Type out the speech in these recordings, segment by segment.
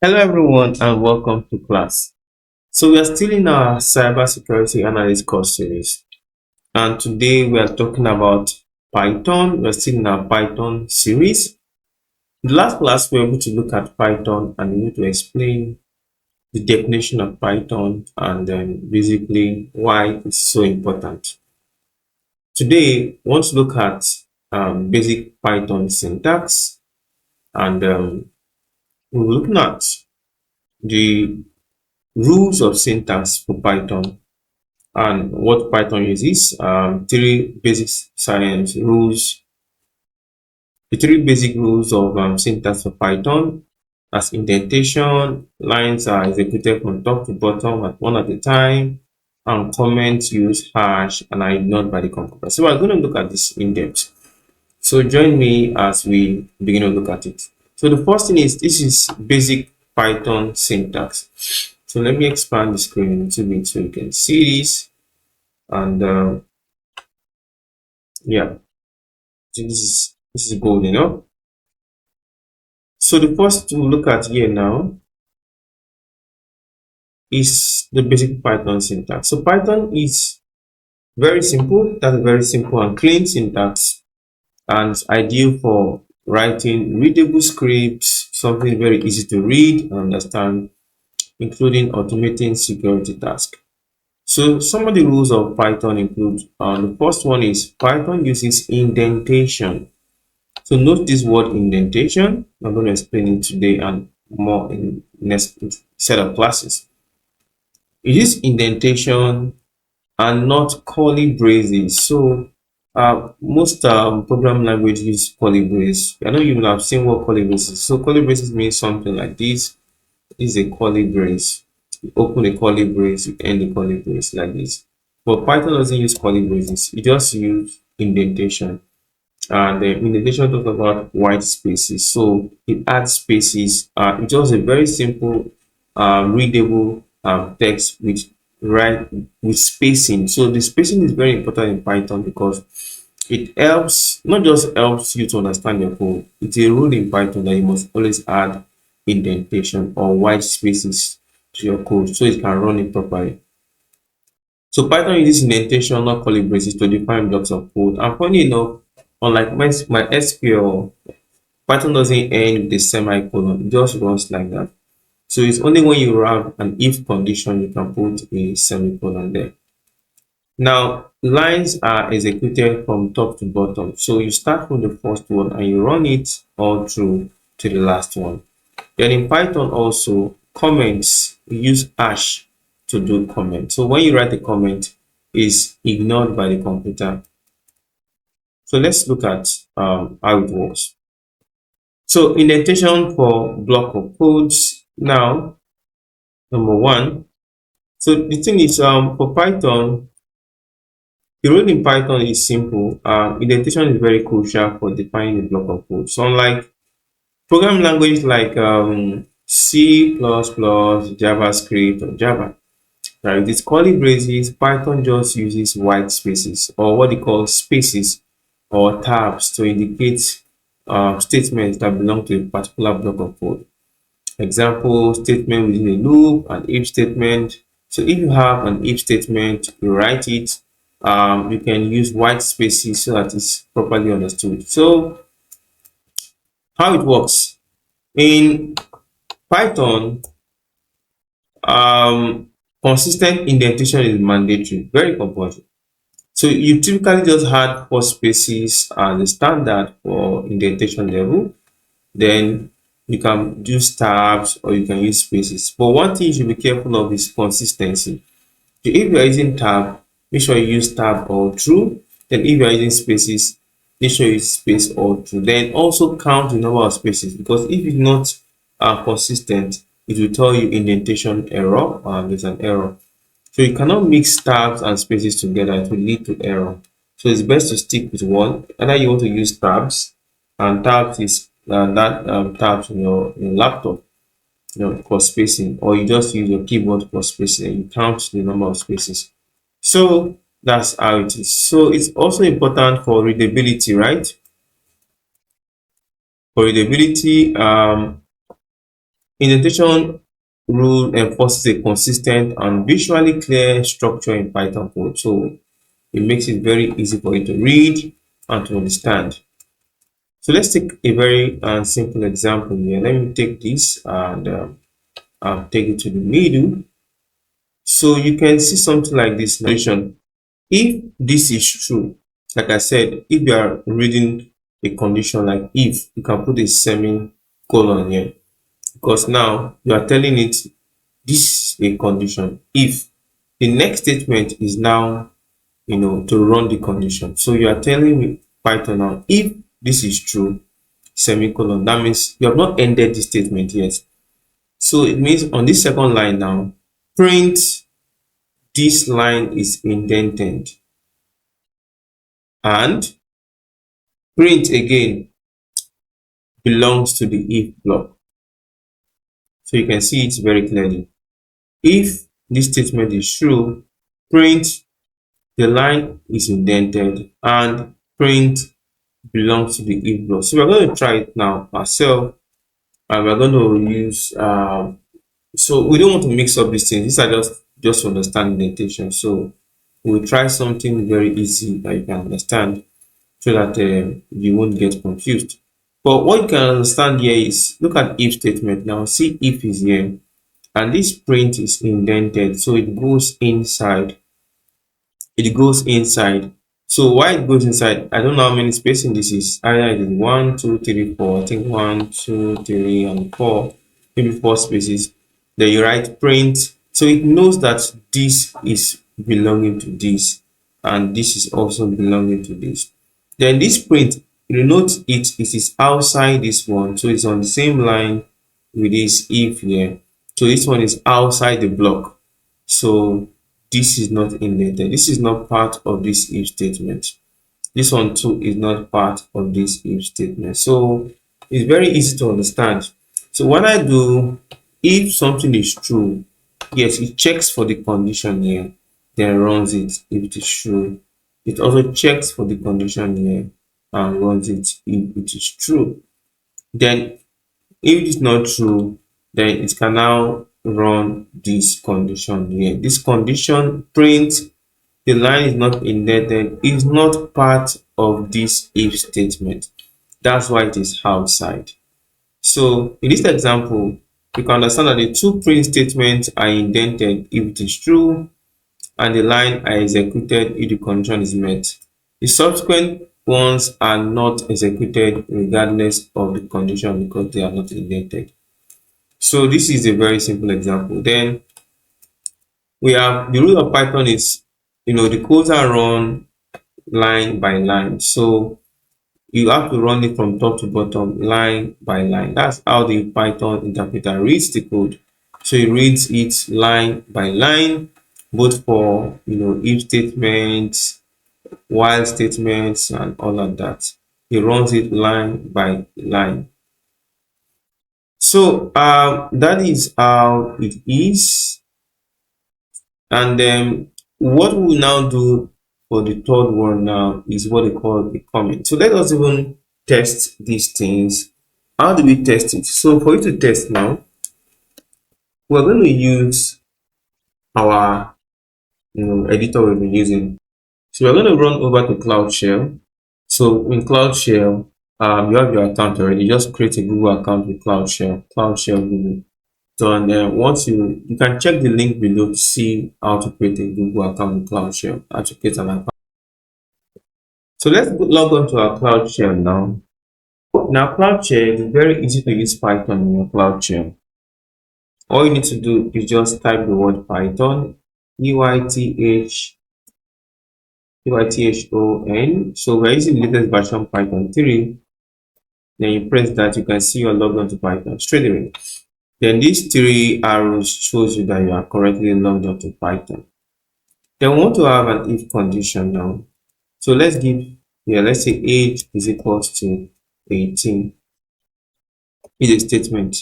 Hello everyone and welcome to class. So we are still in our cybersecurity analyst course series, and today we are talking about Python. We are still in our Python series. In the last class we were able to look at Python and we need to explain the definition of Python and then basically why it's so important. Today we want to look at basic Python syntax, and we're looking at the rules of syntax for Python and what Python uses. Three basic science rules, the three basic rules of syntax for Python, as indentation, lines are executed from top to bottom at one at a time, and comments use hash and are ignored by the compiler. So we're going to look at this in depth. So join me as we begin to look at it. So the first thing is, this is basic Python syntax. So let me expand the screen a little bit so you can see this. And yeah, so this is gold, So the first to look at here now is the basic Python syntax. So Python is very simple. That's a very simple and clean syntax, and it's ideal for writing readable scripts, something very easy to read and understand, including automating security tasks. So some of the rules of Python include, the first one is Python uses indentation. So note this word indentation. I'm going to explain it today and more in next set of classes. It is indentation and not curly braces. So most programming languages use curly braces. I know you will have seen what curly braces is. So curly braces means something like this. This is a curly brace. You open a curly brace, you end a curly brace like this. But Python doesn't use curly braces. It just use indentation. And the indentation talks about white spaces, so it adds spaces. It's just a very simple readable text with spacing. So the spacing is very important in Python because it helps, not just helps you to understand your code. It's a rule in Python that you must always add indentation or white spaces to your code so it can run it properly. So Python uses indentation, not curly braces, to define blocks of code. And funny enough, unlike my SQL, Python doesn't end with a semicolon. It just runs like that. So it's only when you have an if condition you can put a semicolon there. Now, lines are executed from top to bottom. So you start from the first one and you run it all through to the last one. Then in Python also, comments, we use hash to do comment. So when you write a comment, is ignored by the computer. So let's look at how it works. So indentation for block of codes. Now, number one. So the thing is, for Python, the rule in Python is simple. Indentation is very crucial for defining the block of code. So unlike programming languages like C++, JavaScript, or Java, right? With curly braces, Python just uses white spaces, or what they call spaces or tabs, to indicate statements that belong to a particular block of code. Example, statement within a loop, an if statement. So if you have an if statement, you write it, you can use white spaces so that it's properly understood. So how it works in Python, consistent indentation is mandatory, very compulsory. So you typically just add four spaces as a standard for indentation level. Then you can use tabs or you can use spaces. But one thing you should be careful of is consistency. So if you are using tab, make sure you use tab all through. Then if you are using spaces, make sure you use space all through. Then also count the number of spaces, because if it's not consistent, it will tell you indentation error. There's an error. So you cannot mix tabs and spaces together. It will lead to error. So it's best to stick with one. Either you want to use tabs, and tabs is tabs in your laptop, for spacing, or you just use your keyboard for spacing and you count the number of spaces. So that's how it is. So it's also important for readability, right? For readability, Indentation rule enforces a consistent and visually clear structure in Python code. So it makes it very easy for you to read and to understand. So let's take a very simple example here. Let me take this and I'll take it to the middle. So you can see something like this notation. If this is true, like I said, if you are reading a condition like if, you can put a semicolon here, because now you are telling it this is a condition. If the next statement is now, to run the condition. So you are telling me Python now, if this is true, semicolon, that means you have not ended the statement yet. So it means on this second line now, print this line is indented, and print again belongs to the if block. So you can see it very clearly. If this statement is true, print the line is indented and print belongs to the if block. So we're going to try it now ourselves, and we're going to use so we don't want to mix up these things. These are just to understand indentation. So we'll try something very easy that you can understand, so that you won't get confused. But what you can understand here is, look at if statement now. See, if is here, and this print is indented, so it goes inside. It goes inside. So why it goes inside, I don't know how many spacing this is. Either it is 1 2 3 4. I think 1 2 3 and 4, maybe 4 spaces. Then you write print, so it knows that this is belonging to this, and this is also belonging to this. Then this print, you note it is outside this one, so it's on the same line with this if here. So this one is outside the block, so this is not indented. This is not part of this if statement. This one too is not part of this if statement. So it's very easy to understand. So when I do, if something is true, yes, it checks for the condition here, then runs it if it is true. It also checks for the condition here and runs it if it is true. Then if it is not true, then it can now run this condition here. This condition, print the line is not indented, is not part of this if statement. That's why it is outside. So in this example, you can understand that the two print statements are indented if it is true, and the line are executed if the condition is met. The subsequent ones are not executed regardless of the condition, because they are not indented. So this is a very simple example. Then we have the rule of Python is, the codes are run line by line. So you have to run it from top to bottom, line by line. That's how the Python interpreter reads the code. So it reads it line by line, both for if statements, while statements, and all of that. It runs it line by line. So that is how it is. And then what we will now do for the third one now is what they call the comment. So let us even test these things. How do we test it? So for you to test now, we're going to use our editor we've been using. So we're going to run over to Cloud Shell. So in Cloud Shell, you have your account already. Just create a Google account with Cloud Shell Google. So, and then once you can check the link below to see how to create a Google account with Cloud Shell, how to create an account. So let's log on to our Cloud Shell now. Now Cloud Shell is very easy to use Python in your Cloud Shell. All you need to do is just type the word Python, Python. So we're using the latest version Python 3. Then you press that, you can see you're logged on to Python straight away. Then these 3 arrows shows you that you are correctly logged on to Python. Then we want to have an if condition now. So let's say age is equals to 18 is a statement.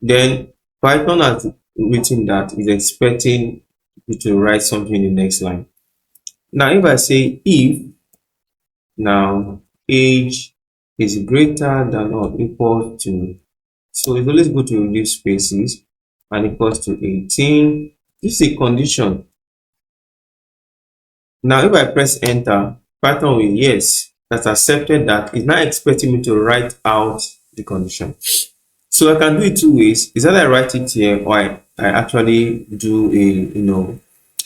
Then Python has written that is expecting you to write something in the next line. Now if I say if now age is greater than or equal to So it's always good to leave spaces, and equals to 18. This is a condition. Now, if I press enter, Python will, yes, that's accepted that. It's not expecting me to write out the condition. So I can do it two ways. Is that I write it here, or I actually do a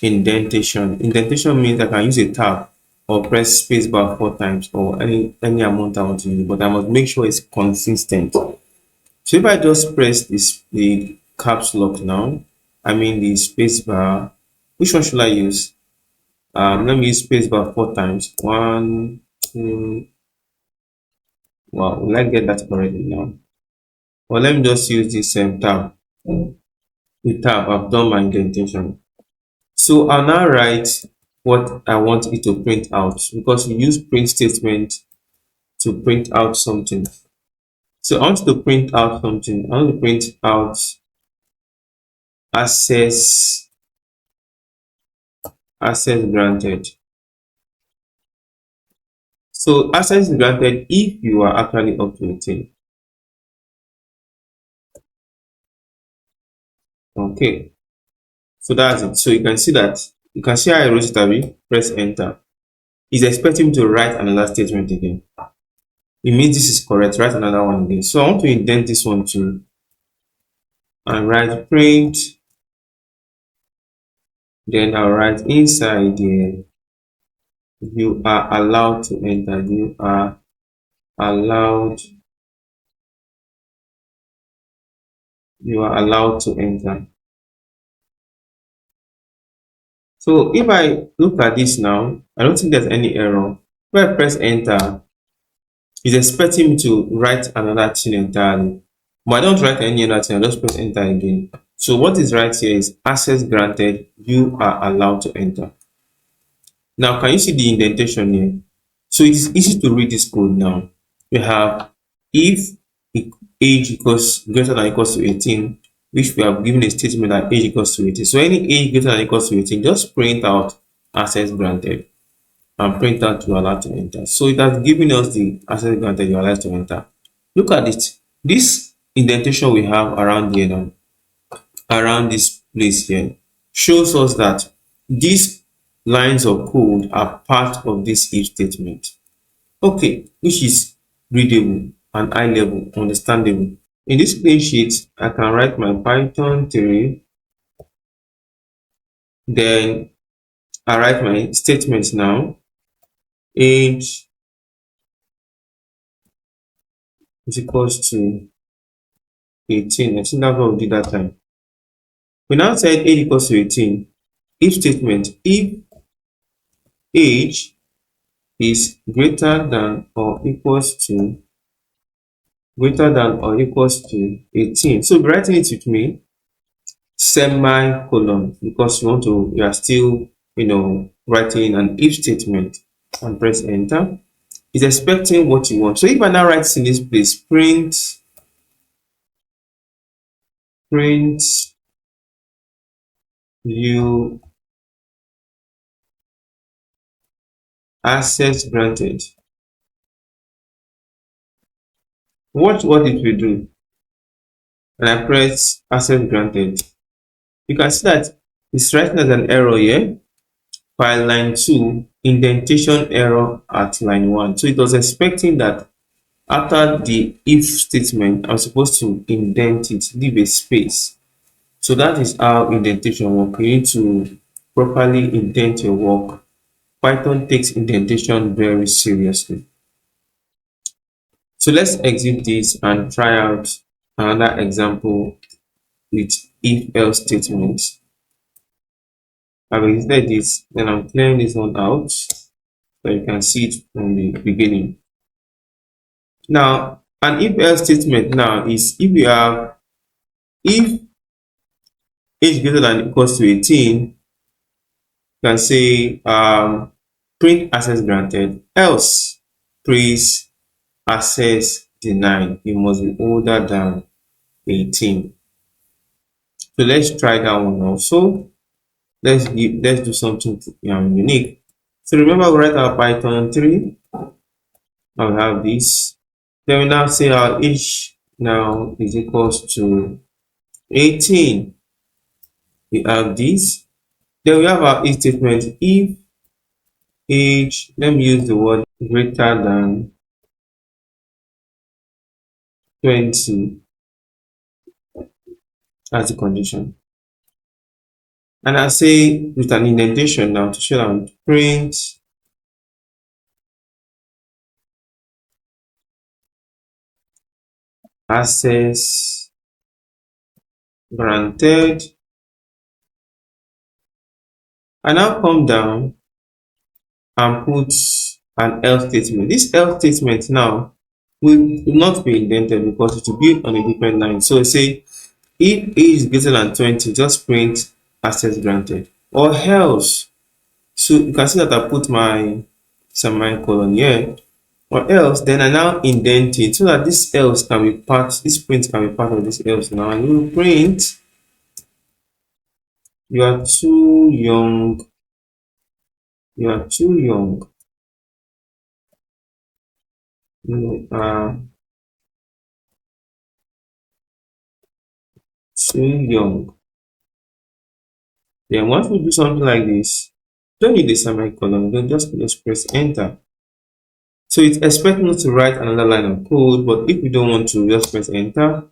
indentation. Indentation means I can use a tab or press spacebar 4 times, or any amount I want to use, but I must make sure it's consistent. So if I just press the caps lock now, I mean the spacebar, which one should I use? Let me use spacebar 4 times. 1, 2. Wow, will I get that correctly now? Well, let me just use this tab. The tab, I've done my indentation. So I'll now write what I want it to print out, because we use print statement to print out something. So I want to print out something. I want to print out access granted. So access is granted if you are actually up to 18. Okay, so that's it. So you can see how I wrote it. Press enter. It's expecting me to write another statement again. It means this is correct. Write another one again. So I want to indent this one too, and write print. Then I'll write inside there, you are allowed to enter. You are allowed. You are allowed to enter. So if I look at this now, I don't think there's any error. When I press enter, it's expecting me to write another thing entirely. But I don't write any other thing, I just press enter again. So what is right here is access granted, you are allowed to enter. Now, can you see the indentation here? So it is easy to read this code now. We have if age equals greater than or equals to 18, which we have given a statement that age equals to 18. So any age greater than or equals to 18, just print out access granted and print out you are allowed to enter. So it has given us the access granted you are allowed to enter. Look at it. This indentation we have around here now, around this place here, shows us that these lines of code are part of this if statement. Okay, which is readable and high level, understandable. In this plain sheet, I can write my Python 3, then I write my statements now. Age is equals to 18. I think that's what we did that time. We now said age equals to 18. If statement, if age is greater than or equals to 18. So be writing it with me, semicolon, because you are still writing an if statement, and press enter. It's expecting what you want. So if I now write in this place, print you access granted, watch what it will do. And I press access granted, you can see that it's writing as an error here. File line 2, indentation error at line 1. So it was expecting that after the if statement, I'm supposed to indent it, leave a space. So that is how indentation works. You need to properly indent your work. Python takes indentation very seriously. So let's exit this and try out another example with if else statements. I've exited this, then I'm clearing this one out so you can see it from the beginning. Now, an if else statement now is if you have if age greater than or equals to 18, you can say print access granted, else please access denied. You must be older than 18. So let's try that one also. Let's do something unique. So remember, we write our Python 3. Now we have this. Then we now say our age now is equals to 18. We have this. Then we have our if statement. If age, let me use the word greater than 20 as the condition. And I say with an indentation now to show that print access granted. And now come down and put an else statement. This else statement now will not be indented because it will be on a different line. So say if age is greater than 20, just print access granted. Or else, so you can see that I put my semicolon here. Or else, then I now indent it so that this else can be part, this print can be part of this else now. And you will print, you are too young, you are too young, you are too young. Then once we do something like this, don't need the semicolon, then just press enter. So it's expecting us to write another line of code, but if we don't want to, just press enter.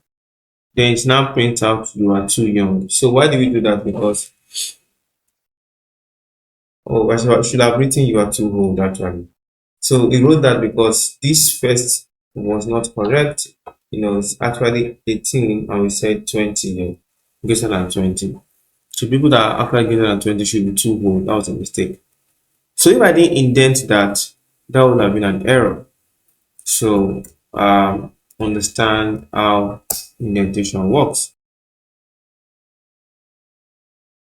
Then it's now print out you are too young. So why do we do that? Because I should have written you are too old actually. So we wrote that because this first was not correct. It's actually 18 and we said 20, greater than 20. So people that are actually greater than 20 should be too old. That was a mistake. So if I didn't indent that, that would have been an error. So understand how indentation works.